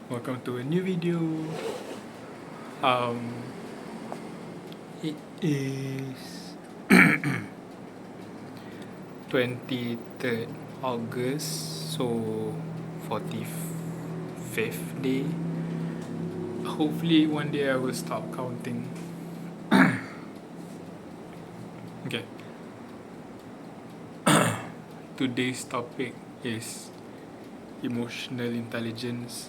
Welcome to a new video. Um, it is 23rd August, so 45th day. Hopefully, one day I will stop counting. Okay, today's topic is emotional intelligence.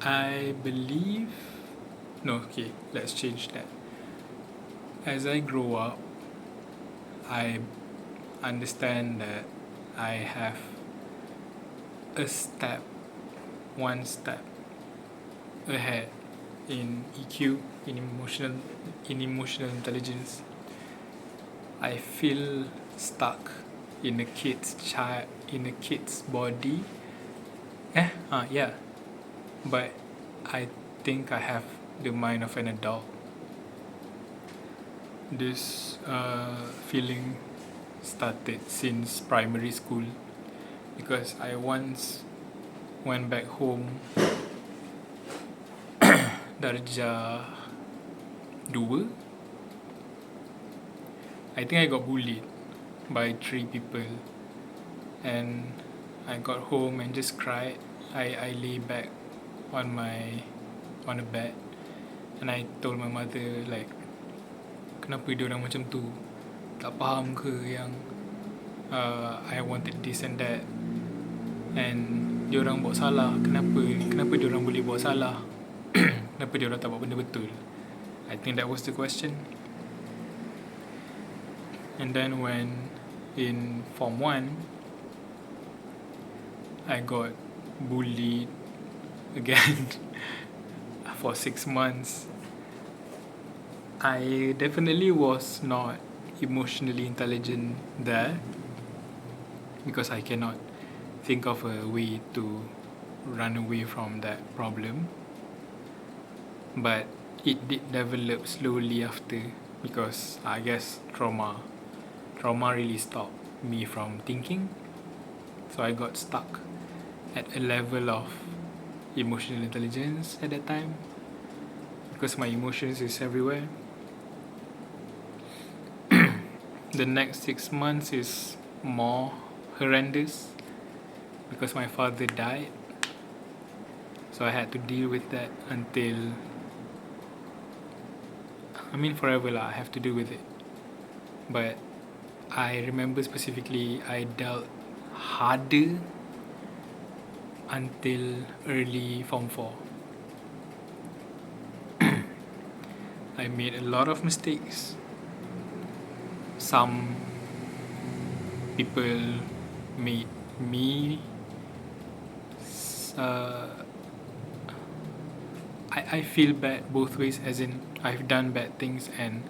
I believe. No, okay, let's change that. As I grow up, I understand that I have a step, one step ahead in EQ, in emotional intelligence. I feel stuck in a kid's body. Yeah. But I think I have the mind of an adult. This feeling started since primary school because I once went back home darjah 2. I think I got bullied by 3 people, and I got home and just cried. I lay back on a bed, and I told my mother like, kenapa dia orang macam tu? Tak faham ke yang I wanted this and that, and dia orang buat salah. Kenapa dia orang boleh buat salah? Kenapa dia orang tak buat benda betul? I think that was the question. And then when in Form 1, I got bullied again for 6 months. I definitely was not emotionally intelligent there because I cannot think of a way to run away from that problem. But it did develop slowly after, because I guess trauma really stopped me from thinking. So I got stuck at a level of emotional intelligence at that time because my emotions is everywhere. The next 6 months is more horrendous because my father died. So I had to deal with that until, forever lah. I have to deal with it. But I remember specifically I dealt harder until early Form 4. I made a lot of mistakes. Some people made me I feel bad both ways, as in I've done bad things and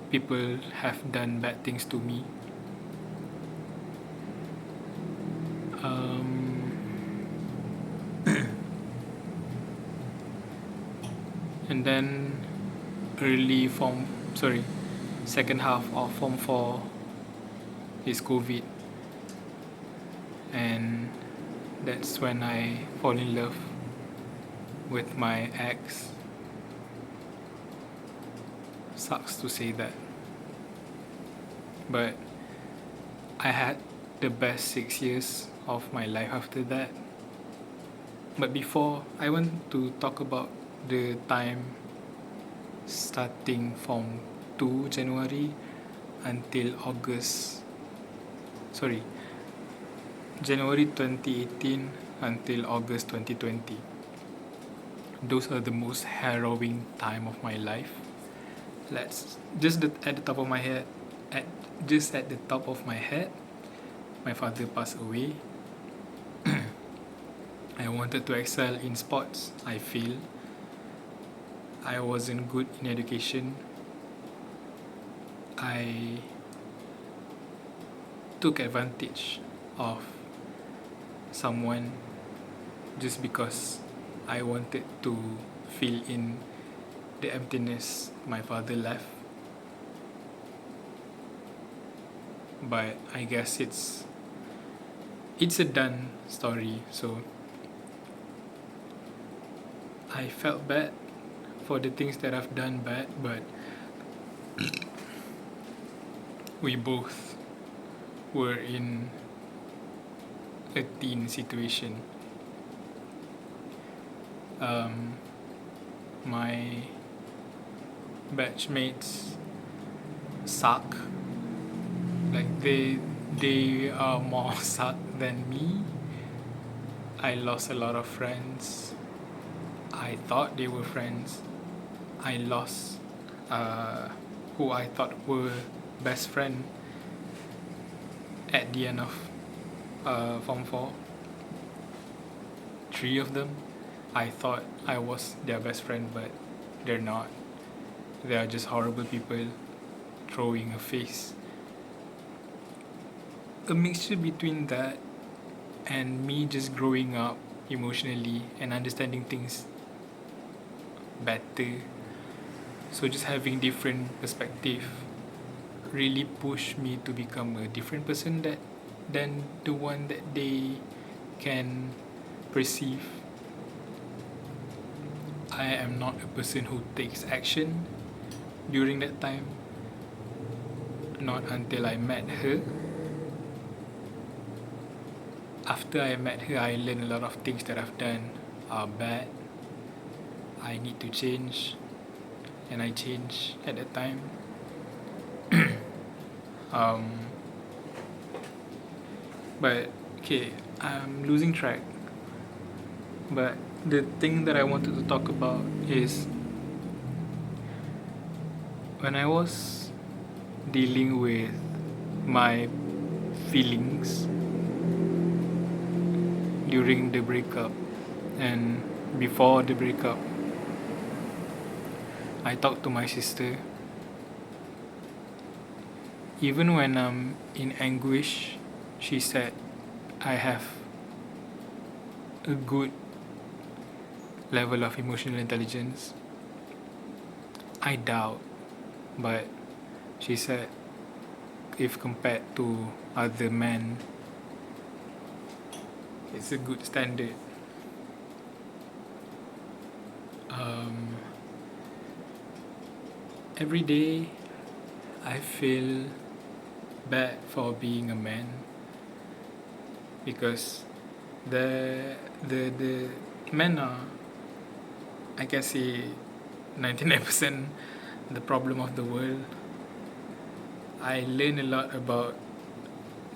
people have done bad things to me. And then second half of Form 4 is COVID, and that's when I fall in love with my ex. Sucks to say that, but I had the best 6 years of my life after that. But before, I want to talk about the time starting from 2 January until January 2018 until August 2020. Those are the most harrowing time of my life. At the top of my head, my father passed away. I wanted to excel in sports. I feel I wasn't good in education. I took advantage of someone just because I wanted to fill in the emptiness my father left. but I guess it's a done story. So I felt bad for the things that I've done bad, but we both were in a teen situation. My batchmates suck. Like they are more suck than me. I lost a lot of friends. I thought they were friends. I lost who I thought were best friend at the end of Form 4. 3 of them, I thought I was their best friend, but they're not. They are just horrible people throwing a face. A mixture between that and me just growing up emotionally and understanding things better. So just having different perspective really pushed me to become a different person than the one that they can perceive. I am not a person who takes action during that time. Not until I met her. After I met her, I learned a lot of things that I've done are bad. I need to change, and I changed at that time. But okay, I'm losing track. But the thing that I wanted to talk about is when I was dealing with my feelings during the breakup and before the breakup, I talked to my sister. Even when I'm in anguish, she said I have a good level of emotional intelligence. I doubt, but she said if compared to other men, it's a good standard. Every day I feel bad for being a man because the men are, I can say, 99% the problem of the world. I learned a lot about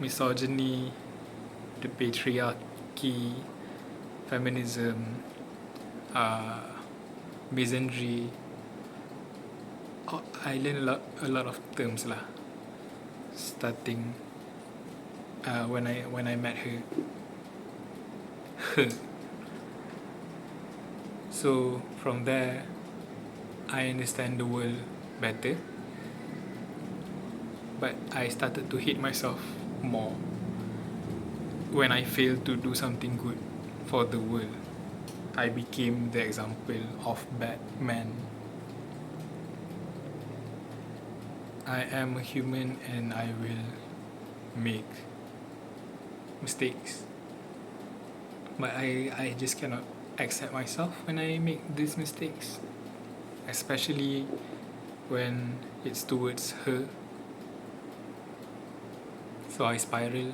misogyny, the patriarchy, feminism, misandry. I learned a lot of terms lah. Starting when I met her. So from there, I understand the world better. But I started to hate myself more when I failed to do something good for the world. I became the example of bad man. I am a human and I will make mistakes. But I just cannot accept myself when I make these mistakes. Especially when it's towards her. So I spiral.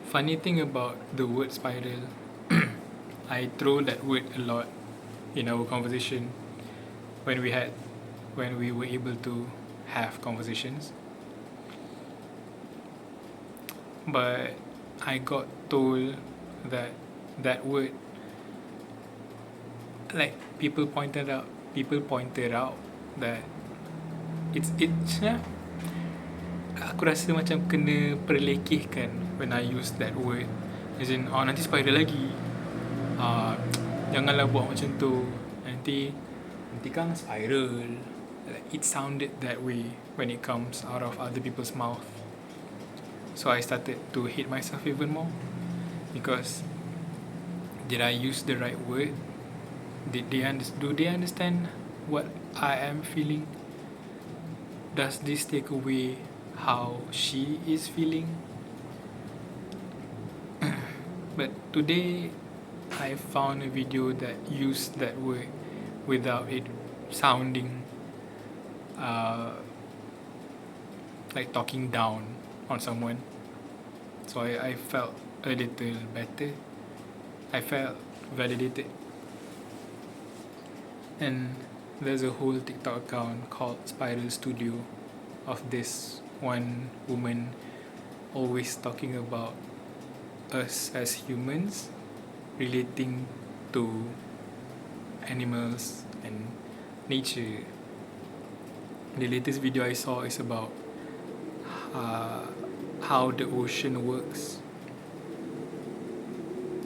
Funny thing about the word spiral, I throw that word a lot in our conversation when we were able to have conversations. But I got told that word, like people pointed out that it's aku rasa macam kena perlekehkan when I use that word, as in nanti spiral lagi, janganlah buat macam tu, nanti kan spiral. Like, it sounded that way when it comes out of other people's mouth. So I started to hate myself even more because did I use the right word? Do they understand what I am feeling? Does this take away how she is feeling. But today I found a video that used that word without it sounding like talking down on someone. So I felt a little better. I felt validated. And there's a whole TikTok account called Spiral Studio of this one woman always talking about us as humans relating to animals and nature. The latest video I saw is about how the ocean works.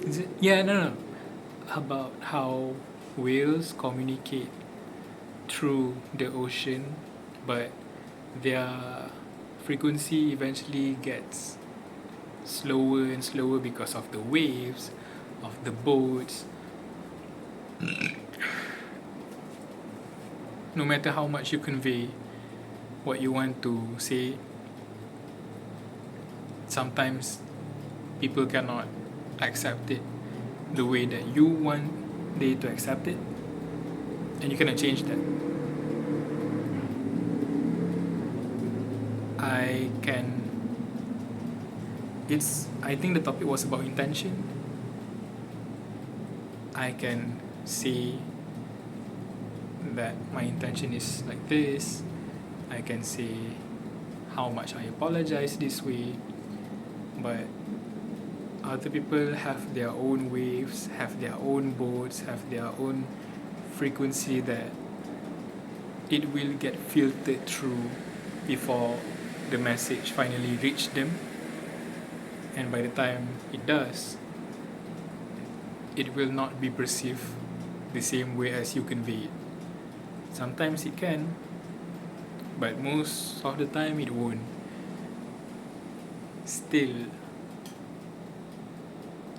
Is it? Yeah, no. About how whales communicate through the ocean, but their frequency eventually gets slower and slower because of the waves, of the boats. No matter how much you convey what you want to say, sometimes people cannot accept it the way that you want they to accept it, and you cannot change that. I think the topic was about intention. I can say that my intention is like this. I can say how much I apologize this way, but other people have their own waves, have their own boats, have their own frequency that it will get filtered through before the message finally reach them. And by the time it does, it will not be perceived the same way as you convey it. Sometimes it can, but most of the time it won't. Still,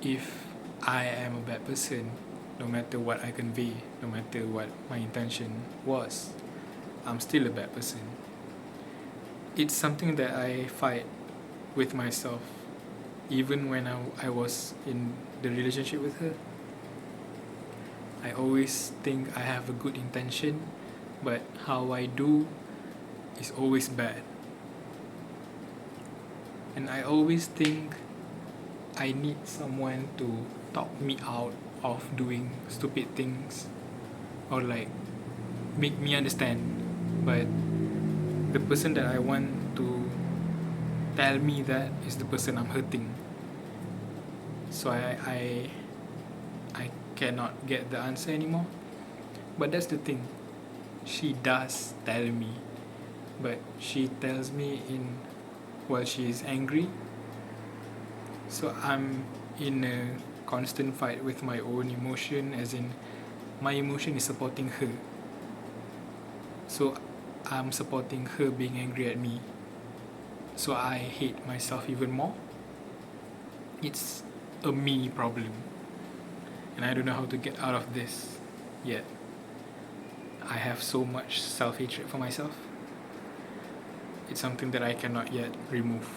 if I am a bad person, no matter what I convey, no matter what my intention was, I'm still a bad person. It's something that I fight with myself, even when I was in the relationship with her. I always think I have a good intention, but how I do is always bad. And I always think I need someone to talk me out of doing stupid things or like make me understand. But the person that I want to tell me that is the person I'm hurting. So I cannot get the answer anymore. But that's the thing. She does tell me, but she tells me while she is angry. So I'm in a constant fight with my own emotion, as in my emotion is supporting her. So I'm supporting her being angry at me. So I hate myself even more. It's a me problem. And I don't know how to get out of this yet. I have so much self-hatred for myself. It's something that I cannot yet remove.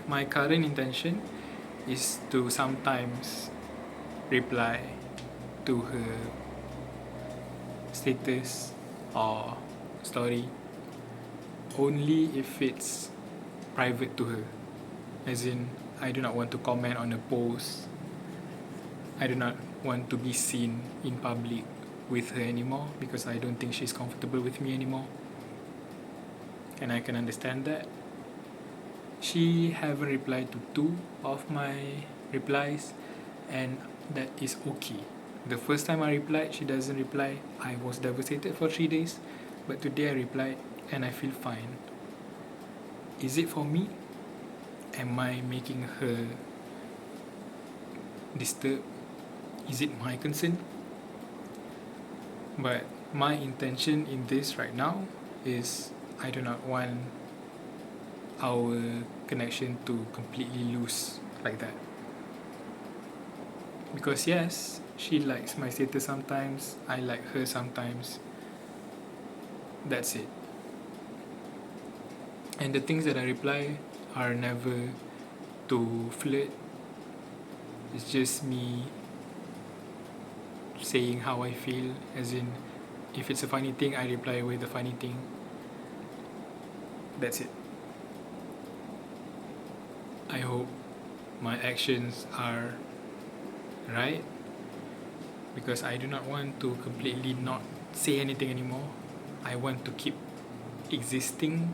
My current intention is to sometimes reply to her status or story only if it's private to her. As in, I do not want to comment on a post. I do not want to be seen in public with her anymore because I don't think she's comfortable with me anymore. And I can understand that. She haven't replied to 2 of my replies, and that is okay. The first time I replied, she doesn't reply. I was devastated for 3 days, but today I replied and I feel fine. Is it for me? Am I making her disturbed? Is it my concern? But my intention in this right now is I do not want our connection to completely lose like that. Because yes, She likes my status sometimes, I like her sometimes. That's it. And the things that I reply are never to flirt. It's just me saying how I feel, as in, if it's a funny thing, I reply with a funny thing. That's it. I hope my actions are right, because I do not want to completely not say anything anymore. I want to keep existing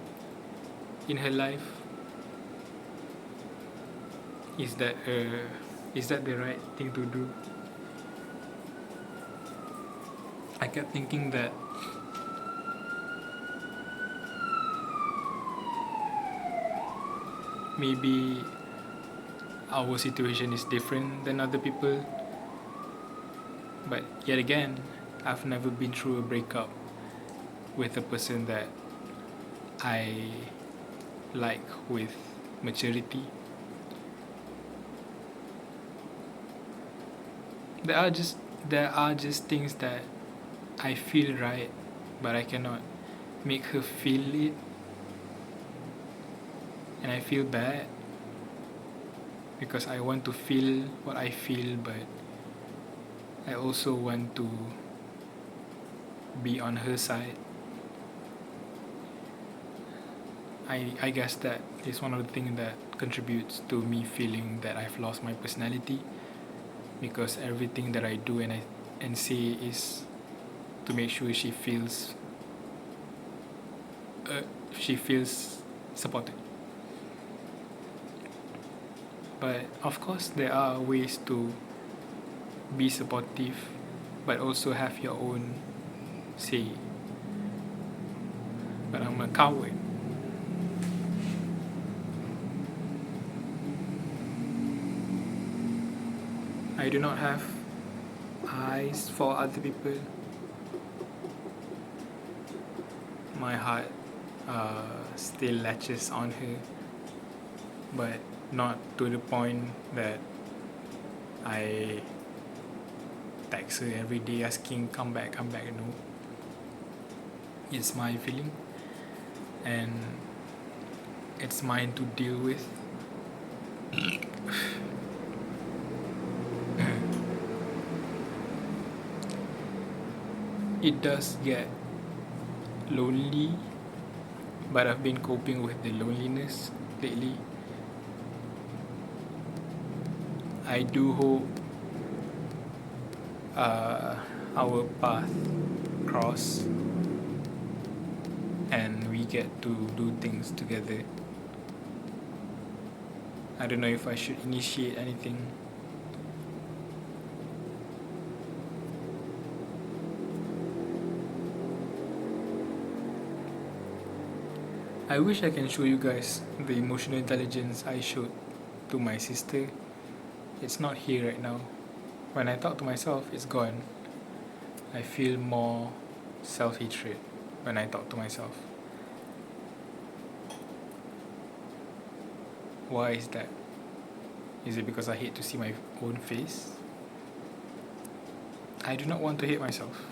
in her life. Is that the right thing to do? I kept thinking that maybe our situation is different than other people, but yet again, I've never been through a breakup with a person that I like with maturity. There are just things that I feel right, but I cannot make her feel it, and I feel bad because I want to feel what I feel, but I also want to be on her side. I guess that is one of the things that contributes to me feeling that I've lost my personality, because everything that I do and say is to make sure she feels supported. But of course, there are ways to be supportive, but also have your own say. But I'm a coward. I do not have eyes for other people. My heart still latches on her, but not to the point that I text her every day asking come back. No, it's my feeling, and it's mine to deal with. It does get lonely, but I've been coping with the loneliness lately. I do hope our path cross and we get to do things together. I don't know if I should initiate anything. I wish I can show you guys the emotional intelligence I showed to my sister. It's not here right now. When I talk to myself, it's gone. I feel more self-hatred when I talk to myself. Why is that? Is it because I hate to see my own face? I do not want to hate myself.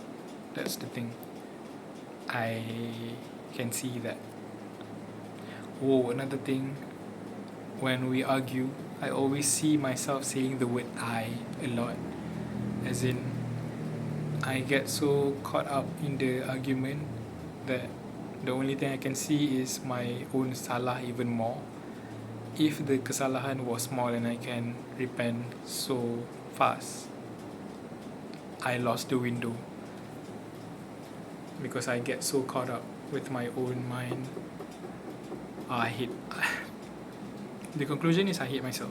That's the thing. I can see that. Oh, another thing. When we argue, I always see myself saying the word I a lot. As in, I get so caught up in the argument that the only thing I can see is my own salah even more. If the kesalahan was small and I can repent so fast, I lost the window, because I get so caught up with my own mind. I hate. The conclusion is I hate myself.